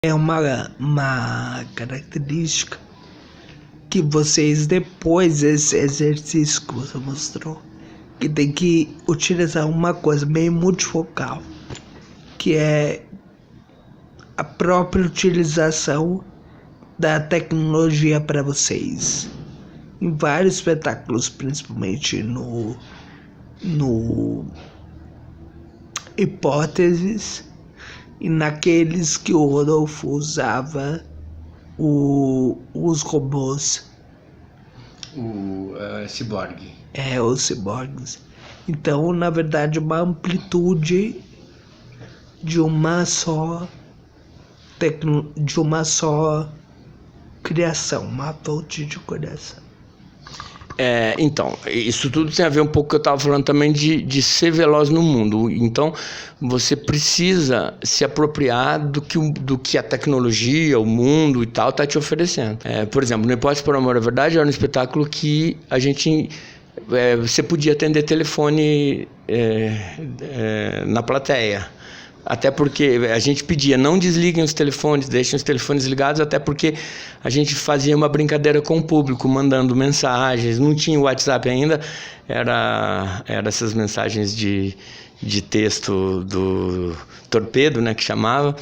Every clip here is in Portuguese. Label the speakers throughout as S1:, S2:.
S1: É uma característica que vocês, depois desse exercício que você mostrou, que tem que utilizar uma coisa meio multifocal, que é a própria utilização da tecnologia para vocês. Em vários espetáculos, principalmente no Hipóteses, e naqueles que o Rodolfo usava os robôs.
S2: O Cyborg.
S1: Os ciborgues. Então, na verdade, uma amplitude de uma só criação, uma fonte de criação.
S2: Então, isso tudo tem a ver um pouco com o que eu estava falando também de ser veloz no mundo. Então, você precisa se apropriar do que a tecnologia, o mundo e tal está te oferecendo. Por exemplo, no Hipótese por Amor à Verdade era um espetáculo que a gente... você podia atender telefone na plateia. Até porque a gente pedia, não desliguem os telefones, deixem os telefones ligados, até porque a gente fazia uma brincadeira com o público, mandando mensagens, não tinha o WhatsApp ainda, era essas mensagens de texto do torpedo, né, que chamava.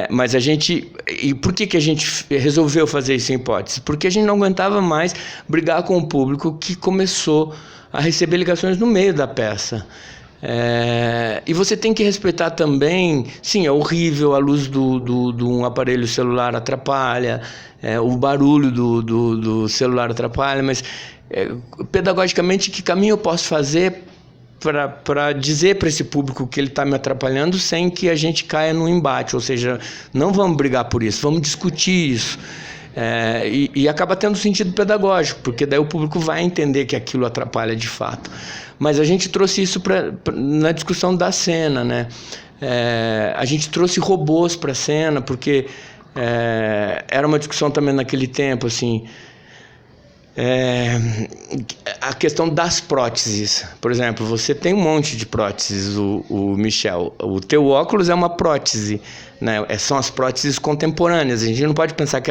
S2: Mas a gente... E por que a gente resolveu fazer isso em Hipótese? Porque a gente não aguentava mais brigar com o público que começou a receber ligações no meio da peça. E você tem que respeitar também, sim, é horrível, a luz de um aparelho celular atrapalha, o barulho do celular atrapalha, mas pedagogicamente que caminho eu posso fazer para dizer para esse público que ele está me atrapalhando sem que a gente caia no embate, ou seja, não vamos brigar por isso, vamos discutir isso. E acaba tendo sentido pedagógico, porque daí o público vai entender que aquilo atrapalha de fato. Mas a gente trouxe isso na discussão da cena, né? A gente trouxe robôs para a cena, porque era uma discussão também naquele tempo, assim, a questão das próteses. Por exemplo, você tem um monte de próteses, o Michel. O teu óculos é uma prótese, né? São as próteses contemporâneas. A gente não pode pensar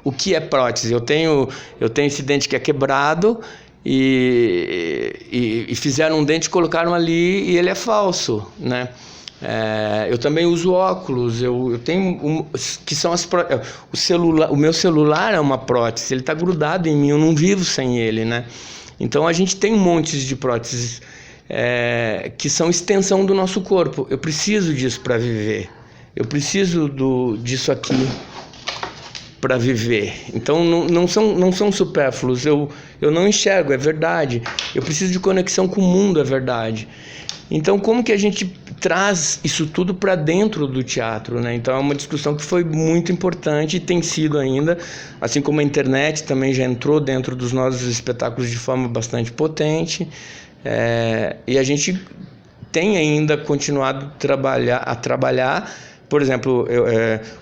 S2: o que é prótese. Eu tenho esse dente que é quebrado e fizeram um dente, colocaram ali e ele é falso, né? Eu também uso óculos, eu tenho que são o meu celular é uma prótese, ele está grudado em mim, eu não vivo sem ele, né? Então a gente tem um monte de próteses que são extensão do nosso corpo. Eu preciso disso para viver, eu preciso disso aqui para viver. Então não são supérfluos, eu não enxergo, é verdade. Eu preciso de conexão com o mundo, é verdade. Então, como que a gente traz isso tudo para dentro do teatro, né? Então, é uma discussão que foi muito importante e tem sido ainda, assim como a internet também já entrou dentro dos nossos espetáculos de forma bastante potente. E a gente tem ainda continuado a trabalhar. Por exemplo,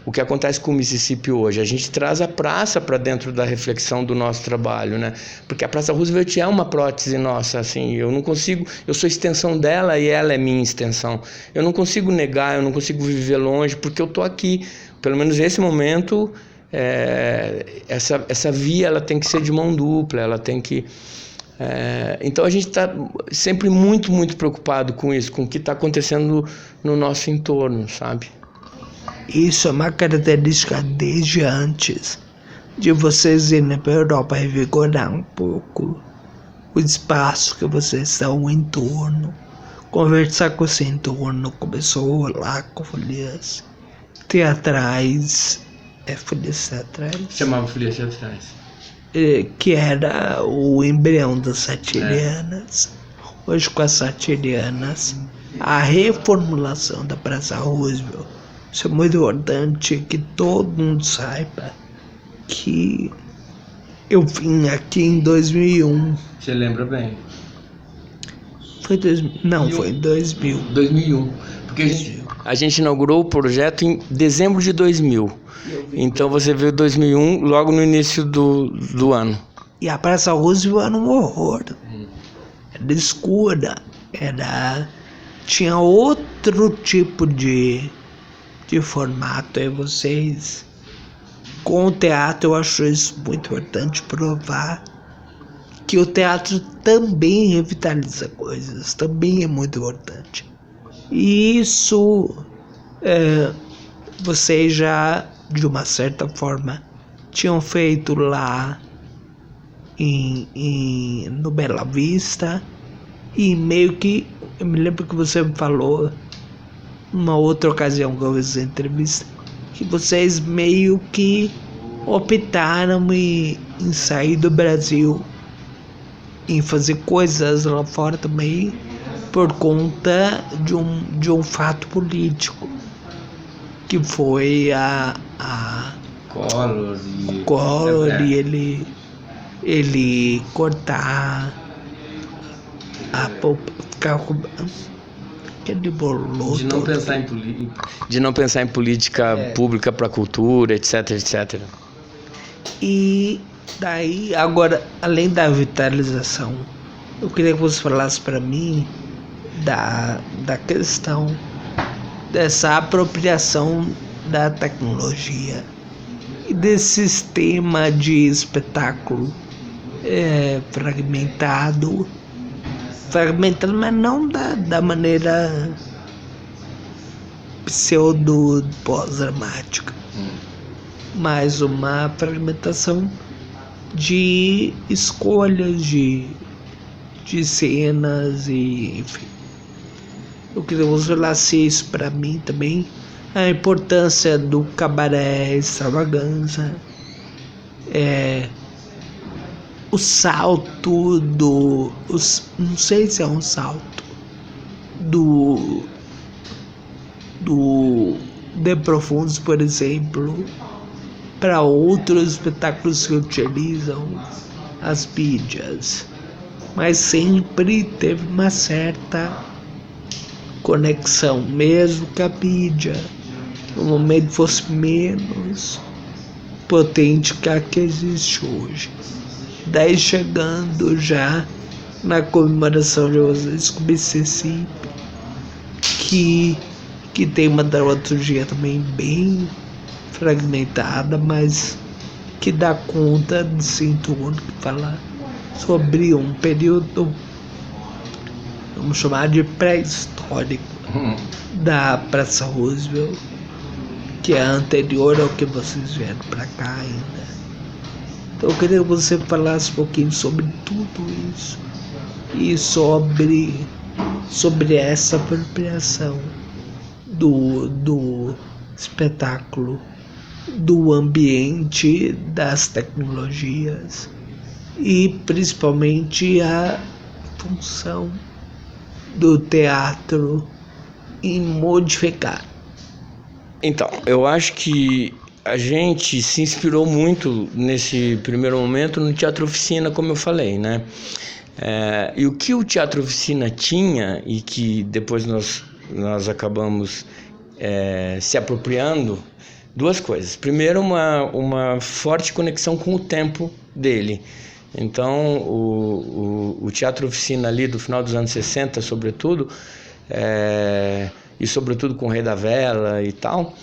S2: o que acontece com o Mississippi hoje, a gente traz a praça para dentro da reflexão do nosso trabalho, né? Porque a Praça Roosevelt é uma prótese nossa, assim, eu sou extensão dela e ela é minha extensão. Eu não consigo negar, eu não consigo viver longe, porque eu estou aqui. Pelo menos nesse momento, essa via ela tem que ser de mão dupla, ela tem que... Então a gente está sempre muito, muito preocupado com isso, com o que está acontecendo no nosso entorno, sabe?
S1: Isso é uma característica desde antes de vocês irem para a Europa, revigorar um pouco o espaço que vocês estão, o entorno, conversar com esse entorno. Começou lá com folhas teatrais, folhas teatrais?
S2: Chamava folhas teatrais.
S1: Que era o embrião das Satirianas. Hoje, com as Satirianas, a reformulação da Praça Roosevelt. Isso é muito importante que todo mundo saiba que eu vim aqui em 2001.
S2: Você lembra bem?
S1: Foi 2000? Não, foi em 2000.
S2: 2001. Porque a gente inaugurou o projeto em dezembro de 2000. Então você veio 2001 logo no início do ano.
S1: E a Praça Roosevelt era um horror. Era escura. Tinha outro tipo de de formato. E vocês, com o teatro, eu acho isso muito importante, provar que o teatro também revitaliza coisas, também é muito importante. E isso vocês já, de uma certa forma, tinham feito lá no Bela Vista, e meio que, eu me lembro que você me falou, numa outra ocasião que eu fiz essa entrevista, que vocês meio que optaram em sair do Brasil, em fazer coisas lá fora também, por conta de um fato político, que foi a Collor e ele cortar aquele bolo
S2: de não pensar em política pública para a cultura, etc, etc.
S1: E daí, agora, além da vitalização, eu queria que você falasse para mim da questão dessa apropriação da tecnologia e desse sistema de espetáculo fragmentado, mas não da maneira pseudo pós-dramática, mas uma fragmentação de escolhas de cenas e enfim. Eu queria que você falasse isso para mim também, a importância do cabaré extravagância, o salto não sei se é um salto do De Profundos, por exemplo, para outros espetáculos que utilizam as mídias, mas sempre teve uma certa conexão, mesmo que a mídia no momento fosse menos potente que a que existe hoje. Daí, chegando já na comemoração de vocês com o BCC, que tem uma dramaturgia também bem fragmentada, mas que dá conta de Cinturno, que fala sobre um período, vamos chamar de pré-histórico, da Praça Roosevelt, que é anterior ao que vocês vieram para cá ainda. Então eu queria que você falasse um pouquinho sobre tudo isso e sobre essa apropriação do espetáculo, do ambiente, das tecnologias e principalmente a função do teatro em modificar.
S2: Então, eu acho que a gente se inspirou muito nesse primeiro momento no Teatro Oficina, como eu falei, né? E o que o Teatro Oficina tinha e que depois nós acabamos se apropriando, duas coisas. Primeiro, uma forte conexão com o tempo dele. Então, o Teatro Oficina ali do final dos anos 60, sobretudo, e sobretudo com o Rei da Vela e tal,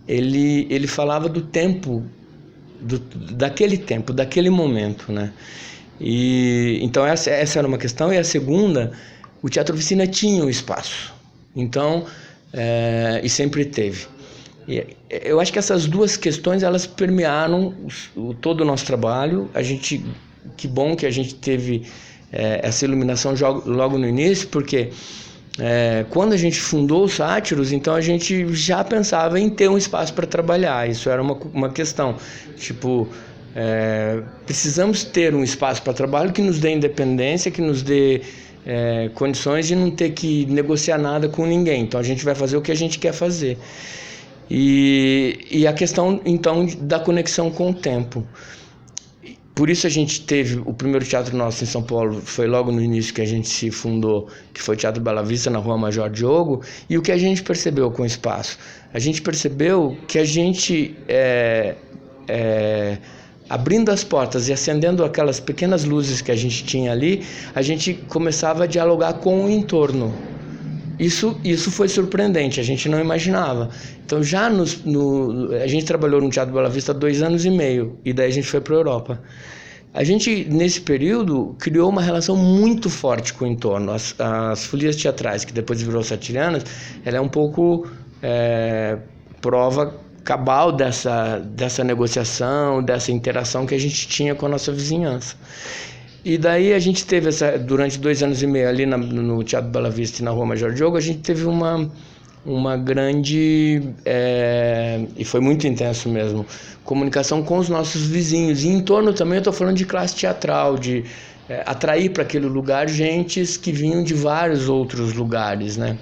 S2: ele falava do tempo, daquele tempo, daquele momento, né? E então essa era uma questão. E a segunda, o Teatro Oficina tinha um espaço, então e sempre teve. E eu acho que essas duas questões, elas permearam todo o nosso trabalho. Que bom que a gente teve essa iluminação logo no início, porque quando a gente fundou os Sátiros, então a gente já pensava em ter um espaço para trabalhar. Isso era uma questão, tipo, precisamos ter um espaço para trabalho que nos dê independência, que nos dê condições de não ter que negociar nada com ninguém. Então a gente vai fazer o que a gente quer fazer. E a questão, então, da conexão com o tempo. Por isso a gente teve o primeiro teatro nosso em São Paulo, foi logo no início que a gente se fundou, que foi o Teatro Bela Vista, na Rua Major Diogo. E o que a gente percebeu com o espaço? A gente percebeu que a gente, abrindo as portas e acendendo aquelas pequenas luzes que a gente tinha ali, a gente começava a dialogar com o entorno. Isso foi surpreendente, a gente não imaginava. Então já a gente trabalhou no Teatro Bela Vista 2 anos e meio, e daí a gente foi para a Europa. A gente, nesse período, criou uma relação muito forte com o entorno. As folias teatrais, que depois virou Satirianas, ela é um pouco prova cabal dessa negociação, dessa interação que a gente tinha com a nossa vizinhança. E daí a gente teve, durante 2 anos e meio ali no Teatro Bela Vista e na Rua Major Diogo, a gente teve uma grande, e foi muito intenso mesmo, comunicação com os nossos vizinhos. E em torno também eu estou falando de classe teatral, de atrair para aquele lugar gentes que vinham de vários outros lugares, né?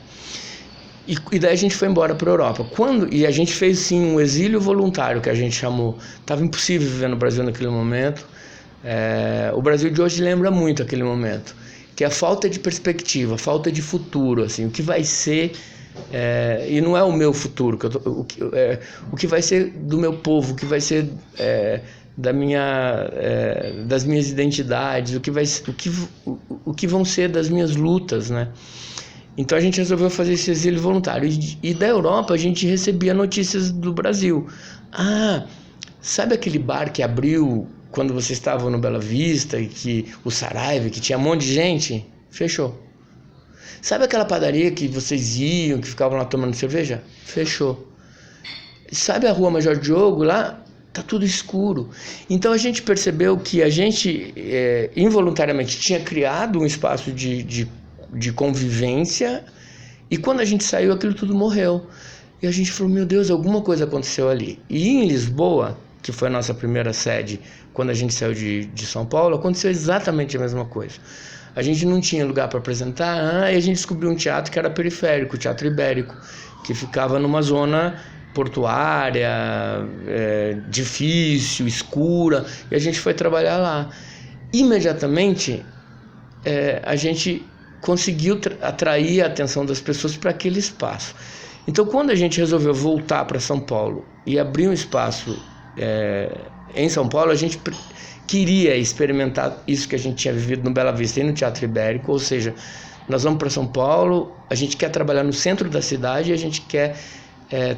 S2: E daí a gente foi embora para a Europa. E a gente fez sim um exílio voluntário, que a gente chamou. Estava impossível viver no Brasil naquele momento. O Brasil de hoje lembra muito aquele momento, que é a falta de perspectiva, a falta de futuro, assim, o que vai ser, e não é o meu futuro, o que vai ser do meu povo, o que vai ser das minhas identidades, o que vão ser das minhas lutas, né? Então a gente resolveu fazer esse exílio voluntário. E da Europa a gente recebia notícias do Brasil. Sabe aquele bar que abriu quando vocês estavam no Bela Vista, e que o Saraiva, que tinha um monte de gente? Fechou. Sabe aquela padaria que vocês iam, que ficavam lá tomando cerveja? Fechou. Sabe a Rua Major Diogo lá? Tá tudo escuro. Então a gente percebeu que a gente involuntariamente tinha criado um espaço de convivência, e quando a gente saiu aquilo tudo morreu. E a gente falou, meu Deus, alguma coisa aconteceu ali. E em Lisboa, que foi a nossa primeira sede, quando a gente saiu de São Paulo, aconteceu exatamente a mesma coisa. A gente não tinha lugar para apresentar, e a gente descobriu um teatro que era periférico, o Teatro Ibérico, que ficava numa zona portuária, difícil, escura, e a gente foi trabalhar lá. Imediatamente, a gente conseguiu atrair a atenção das pessoas para aquele espaço. Então, quando a gente resolveu voltar para São Paulo e abrir um espaço em São Paulo, a gente queria experimentar isso que a gente tinha vivido no Bela Vista e no Teatro Ibérico, ou seja, nós vamos para São Paulo, a gente quer trabalhar no centro da cidade, a gente quer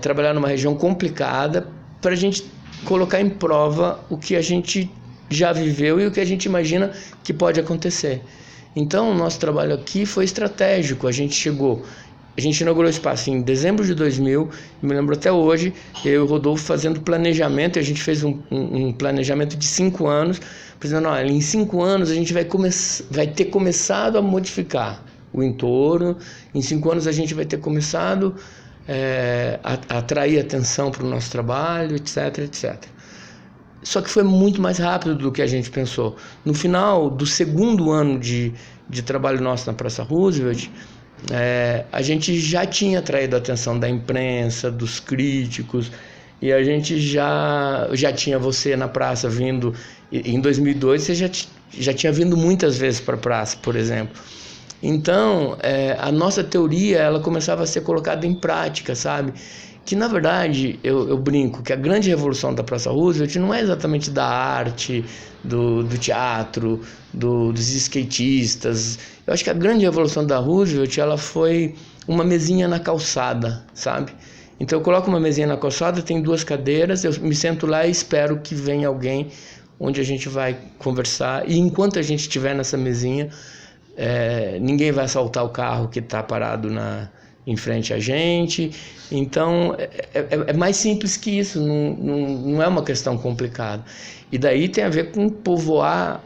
S2: trabalhar numa região complicada para a gente colocar em prova o que a gente já viveu e o que a gente imagina que pode acontecer. Então, o nosso trabalho aqui foi estratégico. A gente inaugurou o espaço em dezembro de 2000, me lembro até hoje, eu e o Rodolfo fazendo planejamento, e a gente fez um planejamento de 5 anos, dizendo, olha, em 5 anos a gente vai ter começado a modificar o entorno, em 5 anos a gente vai ter começado a atrair atenção para o nosso trabalho, etc, etc. Só que foi muito mais rápido do que a gente pensou. No final do 2º ano de trabalho nosso na Praça Roosevelt, a gente já tinha atraído a atenção da imprensa, dos críticos, e a gente já tinha você na praça vindo. Em 2002 você já tinha vindo muitas vezes para a praça, por exemplo. Então, a nossa teoria ela começava a ser colocada em prática, sabe? Que, na verdade, eu brinco que a grande revolução da Praça Roosevelt não é exatamente da arte, do teatro, dos skatistas. Eu acho que a grande revolução da Roosevelt ela foi uma mesinha na calçada, sabe? Então eu coloco uma mesinha na calçada, tem 2 cadeiras, eu me sento lá e espero que venha alguém onde a gente vai conversar. E enquanto a gente estiver nessa mesinha, ninguém vai assaltar o carro que está parado em frente a gente. Então é mais simples que isso, não é uma questão complicada. E daí tem a ver com povoar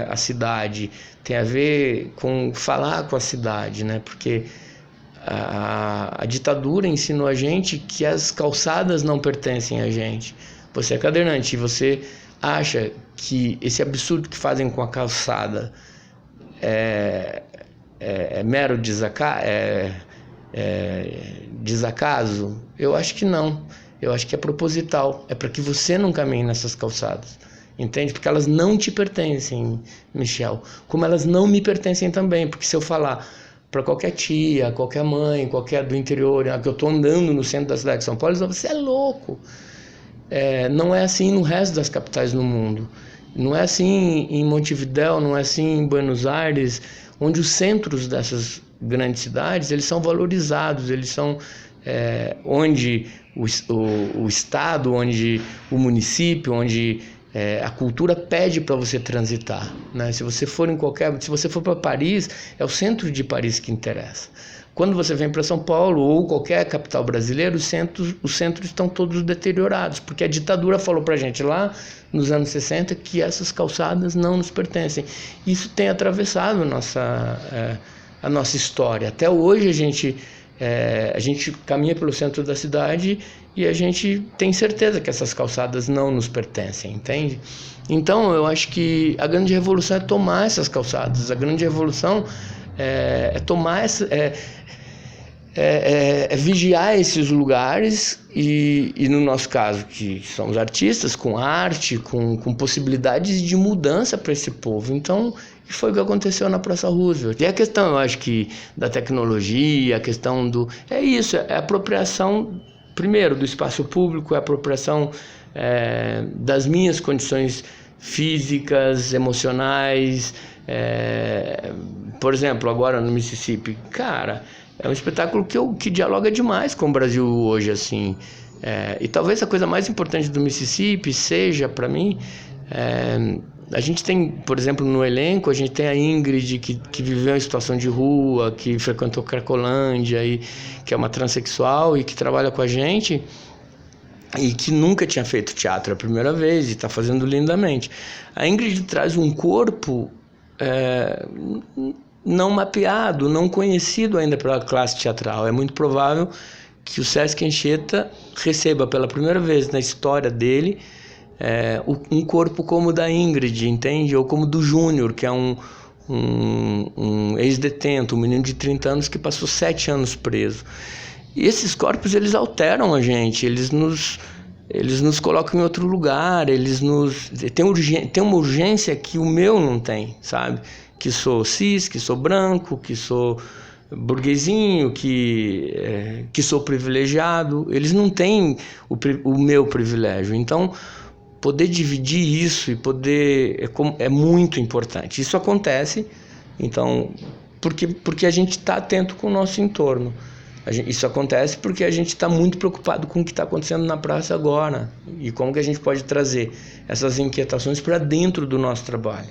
S2: a cidade, tem a ver com falar com a cidade, né? Porque a ditadura ensinou a gente que as calçadas não pertencem a gente. Você é cadeirante e você acha que esse absurdo que fazem com a calçada é mero desacaso? Eu acho que não. Eu acho que é proposital. É para que você não caminhe nessas calçadas. Entende? Porque elas não te pertencem, Michel. Como elas não me pertencem também. Porque se eu falar para qualquer tia, qualquer mãe, qualquer do interior, que eu estou andando no centro da cidade de São Paulo, eles vão dizer, você é louco. Não é assim no resto das capitais do mundo. Não é assim em Montevidéu, não é assim em Buenos Aires, onde os centros grandes cidades, eles são valorizados, eles são onde o estado, onde o município, onde a cultura pede para você transitar, né? Se você for para Paris, é o centro de Paris que interessa. Quando você vem para São Paulo ou qualquer capital brasileira, os centros estão todos deteriorados, porque a ditadura falou para a gente lá nos anos 60 que essas calçadas não nos pertencem. Isso tem atravessado a nossa história. Até hoje a gente caminha pelo centro da cidade e a gente tem certeza que essas calçadas não nos pertencem, entende? Então eu acho que a grande revolução é tomar essas calçadas, a grande revolução é tomar vigiar esses lugares e no nosso caso, que somos artistas, com arte, com possibilidades de mudança para esse povo. Então, foi o que aconteceu na Praça Roosevelt. E a questão, eu acho que, da tecnologia, a questão é a apropriação, primeiro, do espaço público, é a apropriação das minhas condições físicas, emocionais. Por exemplo, agora no Mississippi, cara, é um espetáculo que dialoga demais com o Brasil hoje, assim. E talvez a coisa mais importante do Mississippi seja, para mim, a gente tem, por exemplo, no elenco, a gente tem a Ingrid, que viveu em situação de rua, que frequentou Cracolândia, e que é uma transexual e que trabalha com a gente e que nunca tinha feito teatro a primeira vez e está fazendo lindamente. A Ingrid traz um corpo não mapeado, não conhecido ainda pela classe teatral. É muito provável que o Sesc Anchieta receba pela primeira vez na história dele um corpo como o da Ingrid, entende? Ou como do Júnior, que é um ex-detento, um menino de 30 anos que passou 7 anos preso. E esses corpos, eles alteram a gente, eles nos colocam em outro lugar, tem uma urgência que o meu não tem, sabe? Que sou cis, que sou branco, que sou burguesinho, que sou privilegiado. Eles não têm o meu privilégio. Então, poder dividir isso e é muito importante. Isso acontece, então, porque a gente está atento com o nosso entorno. Isso acontece porque a gente está muito preocupado com o que está acontecendo na praça agora e como que a gente pode trazer essas inquietações para dentro do nosso trabalho.